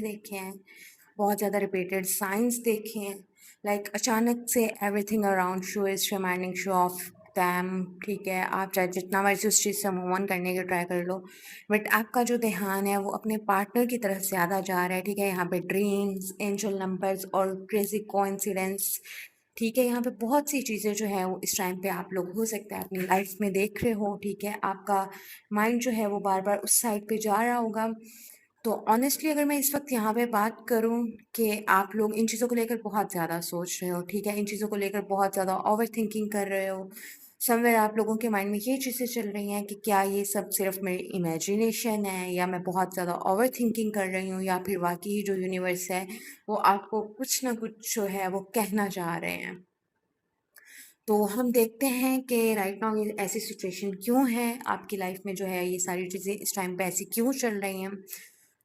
देखे हैं, बहुत ज़्यादा रिपीटेड साइंस देखे हैं, लाइक अचानक से everything around show is reminding show off them. ठीक है, आप चाहे जितना मर्जी उस चीज़ से मूव ऑन करने की ट्राई कर लो, बट आपका जो ध्यान है वो अपने पार्टनर की तरफ ज़्यादा जा रहा है। ठीक है, यहाँ पे ड्रीम्स, एंजल नंबर्स और क्रेजी कोइंसिडेंस। ठीक है, यहाँ पे बहुत सी चीज़ें जो है वो इस टाइम पे आप लोग हो सकता है अपनी लाइफ में देख रहे हो। ठीक है, आपका माइंड जो है वो बार बार उस साइड पे जा रहा होगा। तो ऑनेस्टली अगर मैं इस वक्त यहाँ पे बात करूँ कि आप लोग इन चीज़ों को लेकर बहुत ज़्यादा सोच रहे हो। ठीक है, इन चीज़ों को लेकर बहुत ज़्यादा ओवर थिंकिंग कर रहे हो। समवेयर आप लोगों के माइंड में ये चीज़ें चल रही हैं कि क्या ये सब सिर्फ मेरी इमेजिनेशन है, या मैं बहुत ज़्यादा ओवर थिंकिंग कर रही हूँ, या फिर वाकई जो यूनिवर्स है वो आपको कुछ ना कुछ जो है वो कहना चाह रहे हैं। तो हम देखते हैं कि राइट नाउ ये ऐसी सिचुएशन क्यों है आपकी लाइफ में, जो है ये सारी चीज़ें इस टाइम पे ऐसी क्यों चल रही हैं।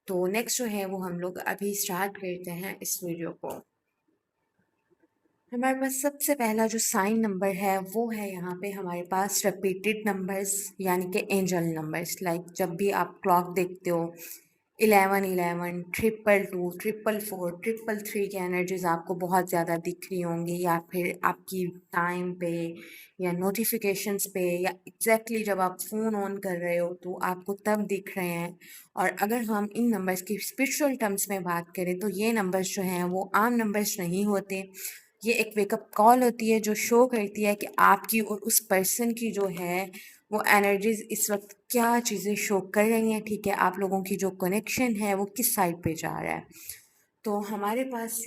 तो नेक्स्ट जो है वो हम लोग अभी स्टार्ट करते हैं इस वीडियो को। हमारे पास सबसे पहला जो साइन नंबर है वो है यहाँ पे हमारे पास रिपीटेड नंबर्स, यानी कि एंजल नंबर्स। लाइक जब भी आप क्लॉक देखते हो 1111, 222, 444, 333 की एनर्जीज आपको बहुत ज़्यादा दिख रही होंगी, या फिर आपकी टाइम पे या नोटिफिकेशंस पे, या एग्जैक्टली जब आप फ़ोन ऑन कर रहे हो तो आपको तब दिख रहे हैं। और अगर हम इन नंबर्स की स्पिरिचुअल टर्म्स में बात करें तो ये नंबर्स जो हैं वो आम नंबर्स नहीं होते। ये एक वेकअप कॉल होती है जो शो करती है कि आपकी और उस पर्सन की जो है वो एनर्जीज इस वक्त क्या चीज़ें शो कर रही हैं। ठीक है, आप लोगों की जो कनेक्शन है वो किस साइड पे जा रहा है। तो हमारे पास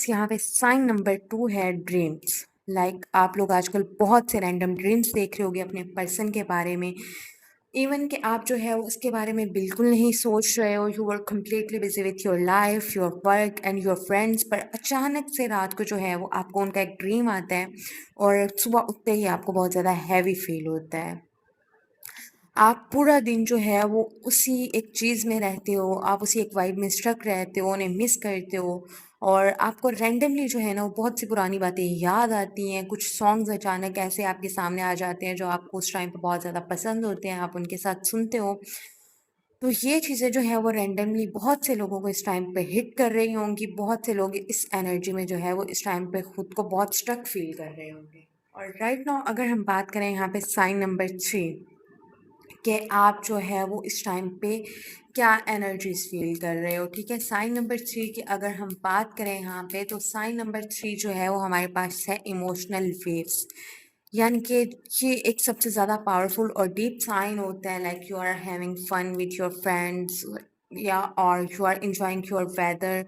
यहाँ पे साइन नंबर 2 है ड्रीम्स। लाइक आप लोग आजकल बहुत से रैंडम ड्रीम्स देख रहे होगे अपने पर्सन के बारे में। इवन कि आप जो है वो उसके बारे में बिल्कुल नहीं सोच रहे हो, you are completely busy with your life, your work and your friends, पर अचानक से रात को जो है वो आपको उनका एक ड्रीम आता है और सुबह उठते ही आपको बहुत ज़्यादा हैवी फील होता है। आप पूरा दिन जो है वो उसी एक चीज़ में रहते हो, आप उसी एक वाइब में स्ट्रक रहते हो, उन्हें मिस करते हो, और आपको रैंडमली जो है ना वो बहुत सी पुरानी बातें याद आती हैं। कुछ सॉन्ग्स अचानक ऐसे आपके सामने आ जाते हैं जो आपको उस टाइम पे बहुत ज़्यादा पसंद होते हैं, आप उनके साथ सुनते हो। तो ये चीज़ें जो है वो रैंडमली बहुत से लोगों को इस टाइम पे हिट कर रही होंगी। बहुत से लोग इस एनर्जी में जो है वो इस टाइम पे खुद को बहुत स्ट्रक फील कर रहे होंगे। और राइट नाउ अगर हम बात करें यहाँ पे साइन नंबर 3, कि आप जो है वो इस टाइम पे क्या एनर्जीज फील कर रहे हो। ठीक है, साइन नंबर 3 की अगर हम बात करें यहाँ पे, तो साइन नंबर 3 जो है वो हमारे पास है इमोशनल वेव्स। यानी कि ये एक सबसे ज़्यादा पावरफुल और डीप साइन होता है। Like you are having fun with your friends, या और you are enjoying your weather.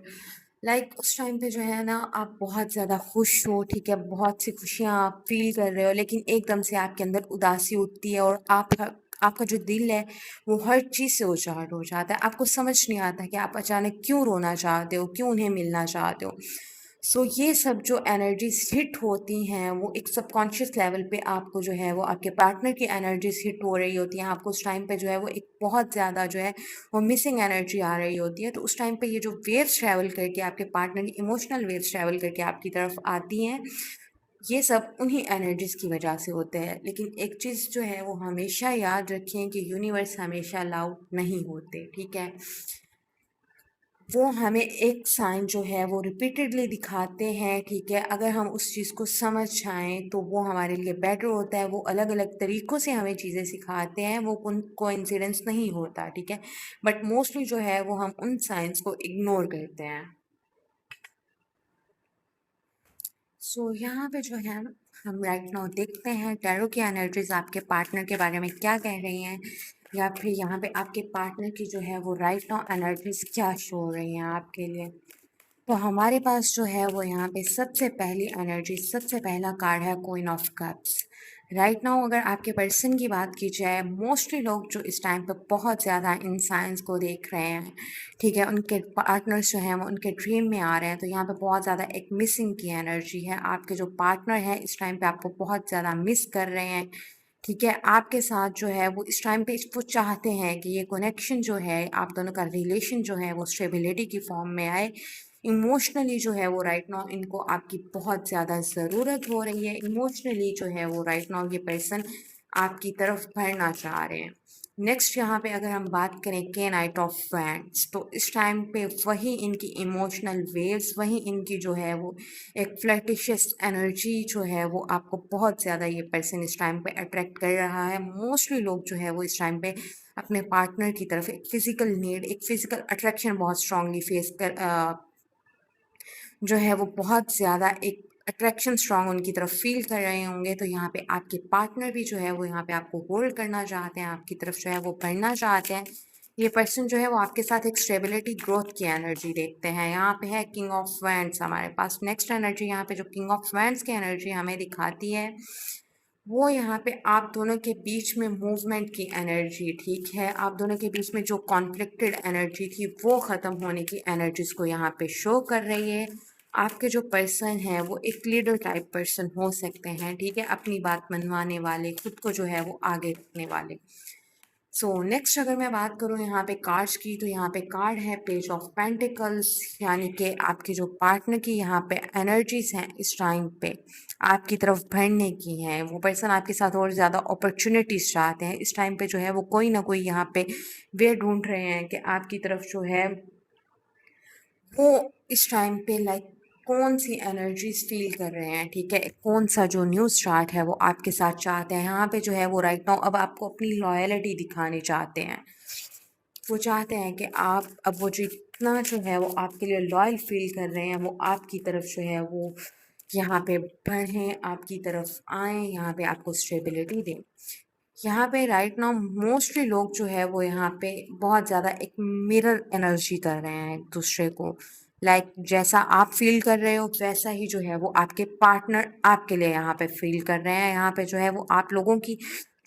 Like उस टाइम पे जो है ना आप बहुत ज़्यादा खुश हो। ठीक है, बहुत सी खुशियाँ आप फील कर रहे हो, लेकिन एकदम से आपके अंदर उदासी उठती है और आपका जो दिल है वो हर चीज़ से उजाड़ हो जाता है। आपको समझ नहीं आता कि आप अचानक क्यों रोना चाहते हो, क्यों उन्हें मिलना चाहते हो। सो ये सब जो एनर्जीज हिट होती हैं वो एक सबकॉन्शियस लेवल पे आपको जो है वो आपके पार्टनर की एनर्जीज हिट हो रही होती हैं। आपको उस टाइम पे जो है वो एक बहुत ज़्यादा जो है वो मिसिंग एनर्जी आ रही होती है। तो उस टाइम पे ये जो वेव्स ट्रैवल करके आपके पार्टनर की इमोशनल वेव्स ट्रैवल करके आपकी तरफ आती हैं, ये सब उन्हीं एनर्जीज की वजह से होते हैं। लेकिन एक चीज़ जो है वो हमेशा याद रखें कि यूनिवर्स हमेशा लाउड नहीं होते। ठीक है, वो हमें एक साइन जो है वो रिपीटेडली दिखाते हैं। ठीक है, अगर हम उस चीज़ को समझ जाएं तो वो हमारे लिए बेटर होता है। वो अलग अलग तरीक़ों से हमें चीज़ें सिखाते हैं, वो कोइंसिडेंस नहीं होता। ठीक है, बट मोस्टली जो है वो हम उन साइंस को इग्नोर करते हैं। सो यहाँ पे जो है हम राइट नाउ देखते हैं टैरो की एनर्जीज आपके पार्टनर के बारे में क्या कह रही हैं, या फिर यहाँ पे आपके पार्टनर की जो है वो राइट नाउ एनर्जीज क्या शो हो रही हैं आपके लिए। तो हमारे पास जो है वो यहाँ पे सबसे पहली एनर्जी, सबसे पहला कार्ड है queen of cups. Right now अगर आपके पर्सन की बात की जाए, मोस्टली लोग जो इस टाइम पे बहुत ज़्यादा इन साइंस को देख रहे हैं। ठीक है, उनके पार्टनर्स जो हैं वो उनके ड्रीम में आ रहे हैं। तो यहाँ पे बहुत ज़्यादा एक मिसिंग की एनर्जी है। आपके जो पार्टनर हैं इस टाइम पे आपको बहुत ज़्यादा मिस कर रहे हैं। ठीक है, आपके साथ जो है वो इस टाइम पे वो चाहते हैं कि ये कनेक्शन जो है, आप दोनों का रिलेशन जो है वो स्टेबिलिटी की फॉर्म में आए। इमोशनली जो है वो राइट नाउ इनको आपकी बहुत ज़्यादा ज़रूरत हो रही है। इमोशनली जो है वो राइट नाउ ये पर्सन आपकी तरफ बढ़ना चाह रहे हैं। नेक्स्ट यहाँ पे अगर हम बात करें के नाइट ऑफ वैंड्स, तो इस टाइम पे वही इनकी इमोशनल वेव्स, वही इनकी जो है वो एक फ्लर्टिशियस एनर्जी जो है वो आपको बहुत ज़्यादा ये पर्सन इस टाइम पे अट्रैक्ट कर रहा है। मोस्टली लोग जो है वो इस टाइम पे अपने पार्टनर की तरफ एक फिजिकल नीड, एक फिजिकल अट्रैक्शन बहुत स्ट्रांगली फेस कर जो है वो बहुत ज़्यादा एक अट्रैक्शन स्ट्रांग उनकी तरफ फील कर रहे होंगे। तो यहाँ पे आपके पार्टनर भी जो है वो यहाँ पे आपको होल्ड करना चाहते हैं, आपकी तरफ जो है वो बढ़ना चाहते हैं। ये पर्सन जो है वो आपके साथ एक स्टेबिलिटी ग्रोथ की एनर्जी देखते हैं। यहाँ पे है किंग ऑफ वैंड्स हमारे पास। नेक्स्ट एनर्जी यहाँ पे जो किंग ऑफ वैंड्स की एनर्जी हमें दिखाती है वो यहाँ पे आप दोनों के बीच में मूवमेंट की एनर्जी, ठीक है, आप दोनों के बीच में जो कॉन्फ्लिक्टेड एनर्जी थी वो ख़त्म होने की एनर्जीज को यहाँ पे शो कर रही है। आपके जो पर्सन है वो एक लीडर टाइप पर्सन हो सकते हैं, ठीक है, अपनी बात मनवाने वाले, खुद को जो है वो आगे रखने वाले। सो नेक्स्ट अगर मैं बात करूँ यहाँ पे कार्ड्स की, तो यहाँ पे कार्ड है पेज ऑफ पेंटिकल्स, यानी कि आपके जो पार्टनर की यहाँ पे एनर्जीज हैं इस टाइम पे आपकी तरफ बढ़ने की हैं। वो पर्सन आपके साथ और ज़्यादा अपॉर्चुनिटीज़ चाहते हैं इस टाइम पे, जो है वो कोई ना कोई यहाँ पे वे ढूंढ रहे हैं कि आपकी तरफ जो है वो इस टाइम पे लाइक कौन सी एनर्जीज फील कर रहे हैं, ठीक है, कौन सा जो न्यू स्टार्ट है वो आपके साथ चाहते हैं। यहाँ पे जो है वो राइट नाउ अब आपको अपनी लॉयलिटी दिखानी चाहते हैं। वो चाहते हैं कि आप अब वो जितना जो है वो आपके लिए लॉयल फील कर रहे हैं वो आपकी तरफ जो है वो यहाँ पे बढ़ें, आपकी तरफ आएँ, यहाँ पे आपको स्टेबिलिटी दें। यहाँ पे राइट नाउ मोस्टली लोग जो है वो यहाँ पे बहुत ज़्यादा एक मिरर एनर्जी कर रहे हैं एक दूसरे को। लाइक जैसा आप फील कर रहे हो वैसा ही जो है वो आपके पार्टनर आपके लिए यहाँ पे फील कर रहे हैं। यहाँ पे जो है वो आप लोगों की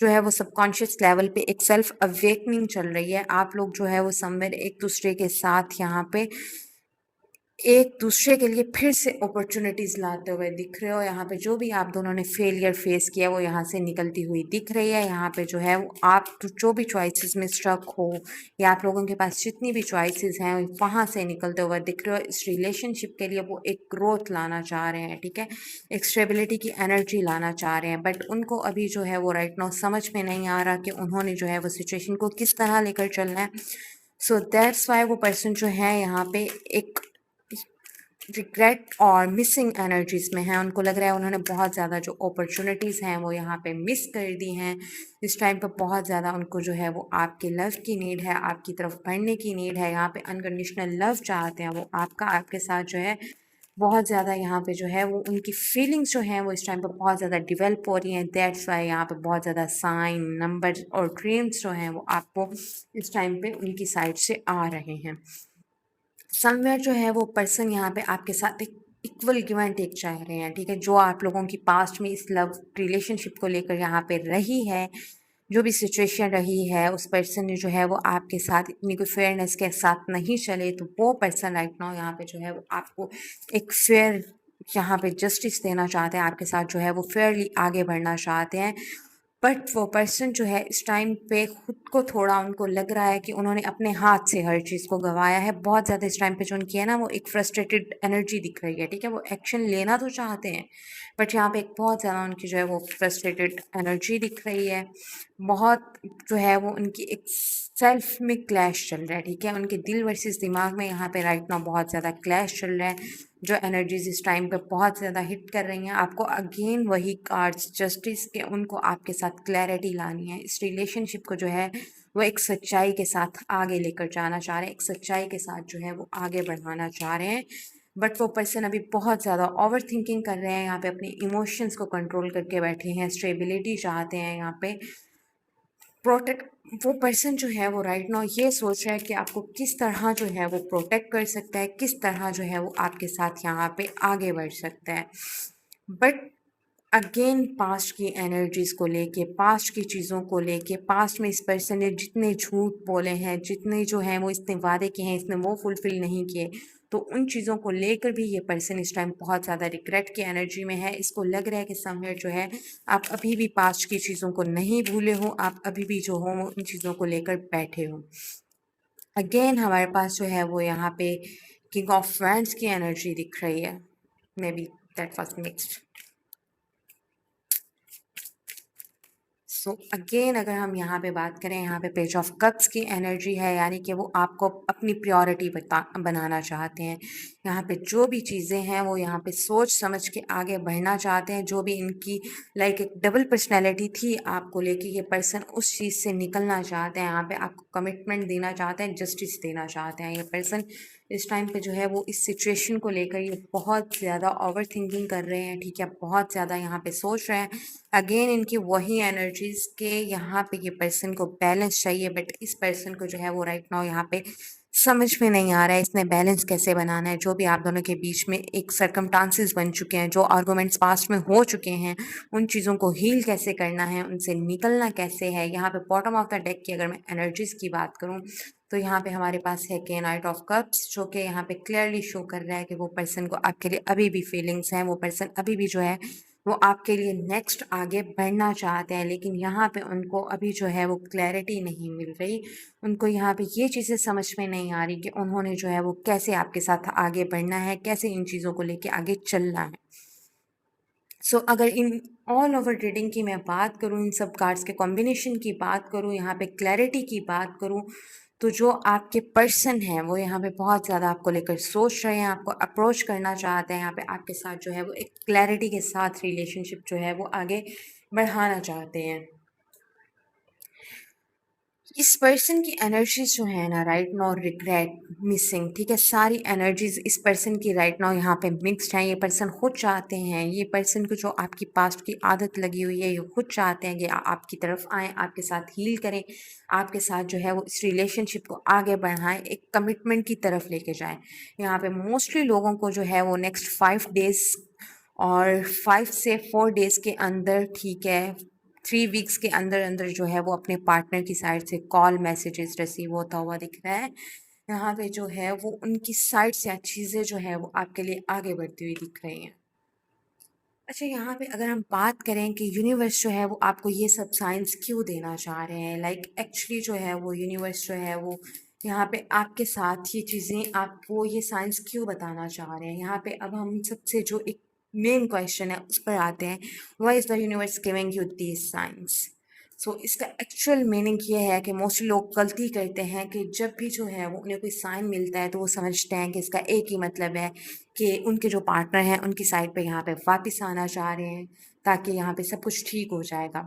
जो है वो सबकॉन्शियस लेवल पे एक सेल्फ अवेकनिंग चल रही है। आप लोग जो है वो समवेयर एक दूसरे के साथ यहाँ पे एक दूसरे के लिए फिर से अपॉर्चुनिटीज़ लाते हुए दिख रहे हो। यहाँ पे जो भी आप दोनों ने फेलियर फेस किया वो यहाँ से निकलती हुई दिख रही है। यहाँ पे जो है वो आप जो भी चॉइसेस में स्ट्रक हो या आप लोगों के पास जितनी भी चॉइसेस हैं वहाँ से निकलते हुए दिख रहे हो। इस रिलेशनशिप के लिए वो एक ग्रोथ लाना चाह रहे हैं, ठीक है, एक स्टेबिलिटी की एनर्जी लाना चाह रहे हैं, बट उनको अभी जो है वो राइट नाउ समझ में नहीं आ रहा कि उन्होंने जो है वो सिचुएशन को किस तरह लेकर चलना है। सो दैट्स वाई वो पर्सन जो है यहाँ पे एक रिग्रेट और मिसिंग एनर्जीज में है। उनको लग रहा है उन्होंने बहुत ज़्यादा जो अपॉर्चुनिटीज़ हैं वो यहाँ पे मिस कर दी हैं। इस टाइम पे बहुत ज़्यादा उनको जो है वो आपके लव की नीड है, आपकी तरफ बढ़ने की नीड है। यहाँ पे अनकंडीशनल लव चाहते हैं वो आपका, आपके साथ जो है बहुत ज़्यादा यहाँ पे जो है वो उनकी फीलिंग्स जो हैं वो इस टाइम पे बहुत ज़्यादा डिवेल्प हो रही हैं। दैट्स वाई यहाँ पे बहुत ज़्यादा साइन, नंबर और ड्रीम्स जो हैं वो आपको इस टाइम पे उनकी साइड से आ रहे हैं। समवेयर जो है वो पर्सन यहाँ पे आपके साथ एक इक्वल गिव एंड टेक चाह रहे हैं, ठीक है, जो आप लोगों की पास्ट में इस लव रिलेशनशिप को लेकर यहाँ पे रही है, जो भी सिचुएशन रही है, उस पर्सन ने जो है वो आपके साथ इतनी कोई फेयरनेस के साथ नहीं चले, तो वो पर्सन राइट नाउ यहाँ पे जो है वो आपको एक फेयर यहाँ पे जस्टिस देना चाहते हैं, आपके साथ जो है वो फेयरली आगे बढ़ना चाहते हैं। बट वो पर्सन जो है इस टाइम पे खुद को थोड़ा उनको लग रहा है कि उन्होंने अपने हाथ से हर चीज़ को गंवाया है बहुत ज़्यादा। इस टाइम पे जो उनकी है ना वो एक फ्रस्ट्रेटेड एनर्जी दिख रही है, ठीक है, वो एक्शन लेना तो चाहते हैं बट यहाँ पे एक बहुत ज़्यादा उनकी जो है वो फ्रस्ट्रेटेड एनर्जी दिख रही है। बहुत जो है वो उनकी एक सेल्फ में क्लैश चल रहा है, ठीक है, उनके दिल वर्सेस दिमाग में यहाँ पे राइट नाउ बहुत ज़्यादा क्लैश चल रहा है। जो एनर्जीज इस टाइम पे बहुत ज़्यादा हिट कर रही हैं आपको, अगेन वही कार्ड्स जस्टिस के, उनको आपके साथ क्लैरिटी लानी है। इस रिलेशनशिप को जो है वो एक सच्चाई के साथ आगे लेकर जाना चाह रहे हैं, एक सच्चाई के साथ जो है वो आगे बढ़ाना चाह रहे हैं। बट वो पर्सन अभी बहुत ज़्यादा ओवर थिंकिंग कर रहे हैं, यहाँ पे अपने इमोशंस को कंट्रोल करके बैठे हैं, स्टेबिलिटी चाहते हैं यहाँ पे प्रोटेक्ट। वो पर्सन जो है वो राइट नाउ ये सोच रहा है कि आपको किस तरह जो है वो प्रोटेक्ट कर सकता है, किस तरह जो है वो आपके साथ यहाँ पे आगे बढ़ सकता है। बट अगेन पास्ट की एनर्जीज़ को लेके, पास्ट की चीज़ों को लेके, पास्ट में इस पर्सन ने जितने झूठ बोले हैं, जितने जो हैं वो इसने वादे किए हैं, इसने वो फुलफ़िल नहीं किए, तो उन चीज़ों को लेकर भी ये पर्सन इस टाइम बहुत ज़्यादा रिग्रेट की एनर्जी में है। इसको लग रहा है कि समवेयर जो है आप अभी भी पास्ट की चीज़ों को नहीं भूले हो, आप अभी भी जो हो उन चीज़ों को लेकर बैठे हो। अगेन हमारे पास जो है वो यहाँ पे किंग ऑफ वैंड्स की एनर्जी दिख रही है। May be that was next. So again अगर हम यहाँ पे बात करें, यहाँ पे पेज ऑफ कप्स की एनर्जी है, यानी कि वो आपको अपनी प्रायोरिटी बनाना चाहते हैं। यहाँ पे जो भी चीज़ें हैं वो यहाँ पे सोच समझ के आगे बढ़ना चाहते हैं। जो भी इनकी लाइक एक डबल पर्सनैलिटी थी आपको लेके, ये पर्सन उस चीज़ से निकलना चाहते हैं। यहाँ पे आपको कमिटमेंट देना चाहते हैं, जस्टिस देना चाहते हैं। ये पर्सन इस टाइम पे जो है वो इस सिचुएशन को लेकर ये बहुत ज़्यादा ओवर थिंकिंग कर रहे हैं, ठीक है, बहुत ज़्यादा यहाँ पे सोच रहे हैं। अगेन इनकी वही एनर्जीज के यहाँ पे ये पर्सन को बैलेंस चाहिए, बट इस पर्सन को जो है वो राइट नाउ यहाँ पे समझ में नहीं आ रहा है इसने बैलेंस कैसे बनाना है। जो भी आप दोनों के बीच में एक सर्कमस्टांसेस बन चुके हैं, जो आर्गुमेंट्स पास्ट में हो चुके हैं, उन चीज़ों को हील कैसे करना है, उनसे निकलना कैसे है। यहाँ पे बॉटम ऑफ द डेक की अगर मैं एनर्जीज की बात करूँ तो यहाँ पे हमारे पास है के नाइट ऑफ कप्स, जो कि यहाँ पे क्लियरली शो कर रहा है कि वो पर्सन को आपके लिए अभी भी फीलिंग्स हैं। वो पर्सन अभी भी जो है वो आपके लिए नेक्स्ट आगे बढ़ना चाहते हैं, लेकिन यहाँ पे उनको अभी जो है वो क्लैरिटी नहीं मिल रही। उनको यहाँ पे ये चीज़ें समझ में नहीं आ रही कि उन्होंने जो है वो कैसे आपके साथ आगे बढ़ना है, कैसे इन चीज़ों को लेके आगे चलना है। सो अगर इन ऑल ओवर रीडिंग की मैं बात करूँ, इन सब कार्ड्स के कॉम्बिनेशन की बात करूँ, यहाँ पे क्लैरिटी की बात करूँ, तो जो आपके पर्सन हैं वो यहाँ पे बहुत ज़्यादा आपको लेकर सोच रहे हैं, आपको अप्रोच करना चाहते हैं। यहाँ पे आपके साथ जो है वो एक क्लैरिटी के साथ रिलेशनशिप जो है वो आगे बढ़ाना चाहते हैं। इस पर्सन की एनर्जीज जो है ना राइट नाउ रिग्रेट मिसिंग, ठीक है, सारी एनर्जीज इस पर्सन की राइट नाउ यहाँ पे मिक्स्ड हैं। ये पर्सन खुद चाहते हैं, ये पर्सन को जो आपकी पास्ट की आदत लगी हुई है, ये खुद चाहते हैं कि आपकी तरफ आएँ, आपके साथ हील करें, आपके साथ जो है वो इस रिलेशनशिप को आगे बढ़ाएं, एक कमिटमेंट की तरफ लेके जाएं। यहाँ पे मोस्टली लोगों को जो है वो नेक्स्ट 5 डेज और 5 से 4 डेज के अंदर, ठीक है, 3 वीक्स के अंदर अंदर जो है वो अपने पार्टनर की साइड से कॉल मैसेजेस रिसीव होता हुआ दिख रहा है। यहाँ पे जो है वो उनकी साइड से चीज़ें जो है वो आपके लिए आगे बढ़ती हुई दिख रही हैं। अच्छा, यहाँ पे अगर हम बात करें कि यूनिवर्स जो है वो आपको ये सब साइंस क्यों देना चाह रहे हैं, लाइक एक्चुअली जो है वो यूनिवर्स जो है वो यहाँ पे आपके साथ ये चीज़ें आपको ये साइंस क्यों बताना चाह रहे हैं। यहाँ पे अब हम सबसे जो एक मेन क्वेश्चन है उस पर आते हैं, why is the universe giving you this science. So इसका एक्चुअल मीनिंग ये है कि मोस्ट लोग गलती करते हैं कि जब भी जो है वो उन्हें कोई साइन मिलता है तो वो समझते हैं कि इसका एक ही मतलब है कि उनके जो पार्टनर हैं उनकी साइड पे यहाँ पे वापस आना चाह रहे हैं, ताकि यहाँ पे सब कुछ ठीक हो जाएगा।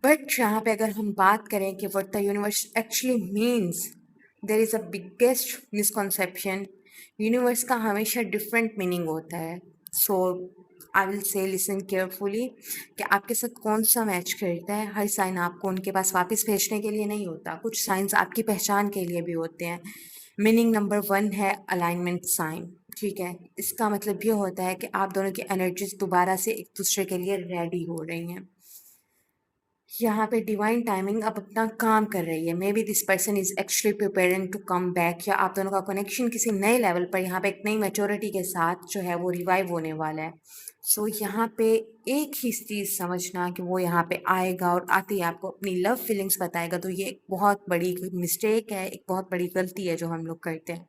बट यहाँ पे अगर हम बात करें कि what the universe actually means, there is a biggest misconception. Universe का हमेशा डिफरेंट मीनिंग होता है। So I will say listen carefully कि आपके साथ कौन सा मैच करता है। हर साइन आपको उनके पास वापस भेजने के लिए नहीं होता, कुछ साइंस आपकी पहचान के लिए भी होते हैं। मीनिंग नंबर 1 है अलाइनमेंट साइन, ठीक है, इसका मतलब ये होता है कि आप दोनों की एनर्जीज दोबारा से एक दूसरे के लिए रेडी हो रही हैं। यहाँ पे डिवाइन टाइमिंग अब अपना काम कर रही है। Maybe this person is actually preparing to come back, या आप दोनों का कनेक्शन किसी नए लेवल पर यहाँ पे एक नई मैच्योरिटी के साथ जो है वो रिवाइव होने वाला है। सो यहाँ पे एक ही चीज़ समझना कि वो यहाँ पे आएगा और आते ही आपको अपनी लव फीलिंग्स बताएगा, तो ये एक बहुत बड़ी मिस्टेक है, एक बहुत बड़ी गलती है जो हम लोग करते हैं।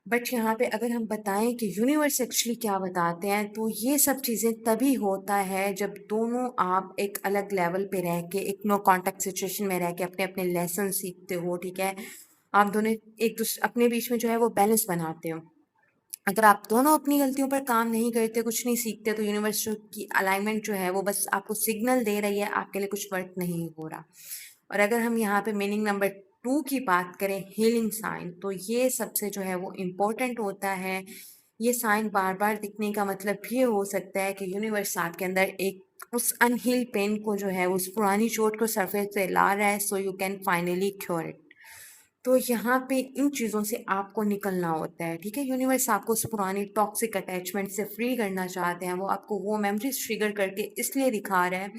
बट यहाँ पे अगर हम बताएं कि यूनिवर्स एक्चुअली क्या बताते हैं, तो ये सब चीज़ें तभी होता है जब दोनों आप एक अलग लेवल पे रह के, एक नो कांटेक्ट सिचुएशन में रह के अपने अपने लेसन सीखते हो, ठीक है, आप दोनों एक दूसरे अपने बीच में जो है वो बैलेंस बनाते हो। अगर आप दोनों अपनी गलतियों पर काम नहीं करते, कुछ नहीं सीखते, तो यूनिवर्स की अलाइनमेंट जो है वो बस आपको सिग्नल दे रही है, आपके लिए कुछ वर्क नहीं हो रहा। और अगर हम यहाँ पे मीनिंग नंबर 2 की बात करें, हीलिंग साइन, तो ये सबसे जो है वो इम्पोर्टेंट होता है। ये साइन बार बार दिखने का मतलब ये हो सकता है कि यूनिवर्स आपके अंदर एक उस अनहील पेन को जो है उस पुरानी चोट को सरफेस पे ला रहा है, so you can finally cure it. तो यहाँ पे इन चीज़ों से आपको निकलना होता है, ठीक है। यूनिवर्स आपको उस पुरानी टॉक्सिक अटैचमेंट से फ्री करना चाहते हैं। वो आपको वो मेमोरीज ट्रिगर करके इसलिए दिखा रहे हैं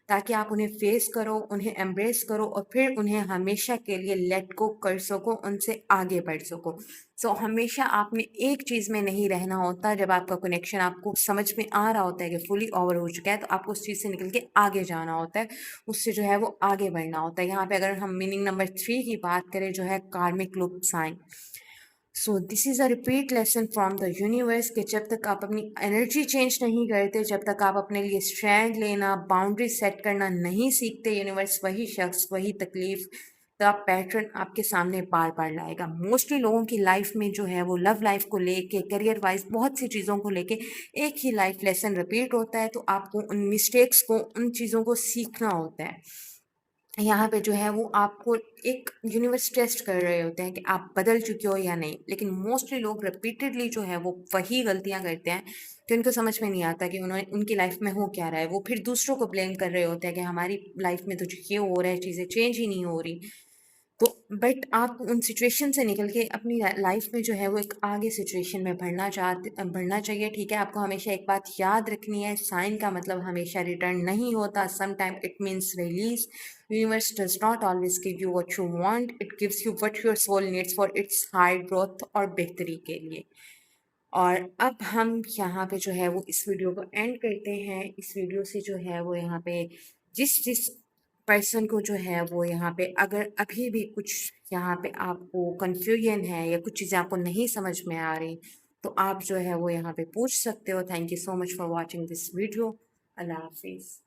ताकि आप उन्हें फेस करो, उन्हें एम्ब्रेस करो और फिर उन्हें हमेशा के लिए लेट गो कर सको, उनसे आगे बढ़ सको। सो हमेशा आपने एक चीज़ में नहीं रहना होता। जब आपका कनेक्शन आपको समझ में आ रहा होता है कि फुली ओवर हो चुका है, तो आपको उस चीज़ से निकल के आगे जाना होता है, उससे जो है वो आगे बढ़ना होता है। यहाँ पे अगर हम मीनिंग नंबर 3 की बात करें, जो है karmic loop sign, so this is a repeat lesson from the universe कि जब तक आप अपनी एनर्जी चेंज नहीं करते, जब तक आप अपने लिए स्टैंड लेना, बाउंड्री सेट करना नहीं सीखते, यूनिवर्स वही शख्स, वही तकलीफ का पैटर्न आपके सामने बार बार लाएगा। मोस्टली लोगों की लाइफ में जो है वो लव लाइफ को लेके, करियर वाइज बहुत सी चीज़ों को लेके एक ही लाइफ लेसन रिपीट होता है। तो आपको उन मिस्टेक्स को, उन चीज़ों को सीखना होता है। यहाँ पे जो है वो आपको एक यूनिवर्स टेस्ट कर रहे होते हैं कि आप बदल चुके हो या नहीं। लेकिन मोस्टली लोग रिपीटेडली जो है वो वही गलतियाँ करते हैं कि उनको समझ में नहीं आता कि उन्होंने उनकी लाइफ में हो क्या रहा है। वो फिर दूसरों को ब्लेम कर रहे होते हैं कि हमारी लाइफ में तो जो ये हो रहा है, चीज़ें चेंज ही नहीं हो रही। तो बट आप उन सिचुएशन से निकल के अपनी लाइफ में जो है वो एक आगे सिचुएशन में बढ़ना चाहिए। ठीक है, आपको हमेशा एक बात याद रखनी है, साइन का मतलब हमेशा रिटर्न नहीं होता। Some time it means release. Universe does not always give you what you want, it gives you what your soul needs for its high growth और बेहतरी के लिए। और अब हम यहाँ पे जो है वो इस वीडियो को एंड करते हैं। इस वीडियो से जो है वो यहाँ पे जिस जिस पर्सन को जो है वो यहाँ पे अगर अभी भी कुछ यहाँ पे आपको कंफ्यूजन है या कुछ चीज़ें आपको नहीं समझ में आ रही, तो आप जो है वो यहाँ पे पूछ सकते हो। Thank you so much for watching this video. अल्लाह हाफिज़।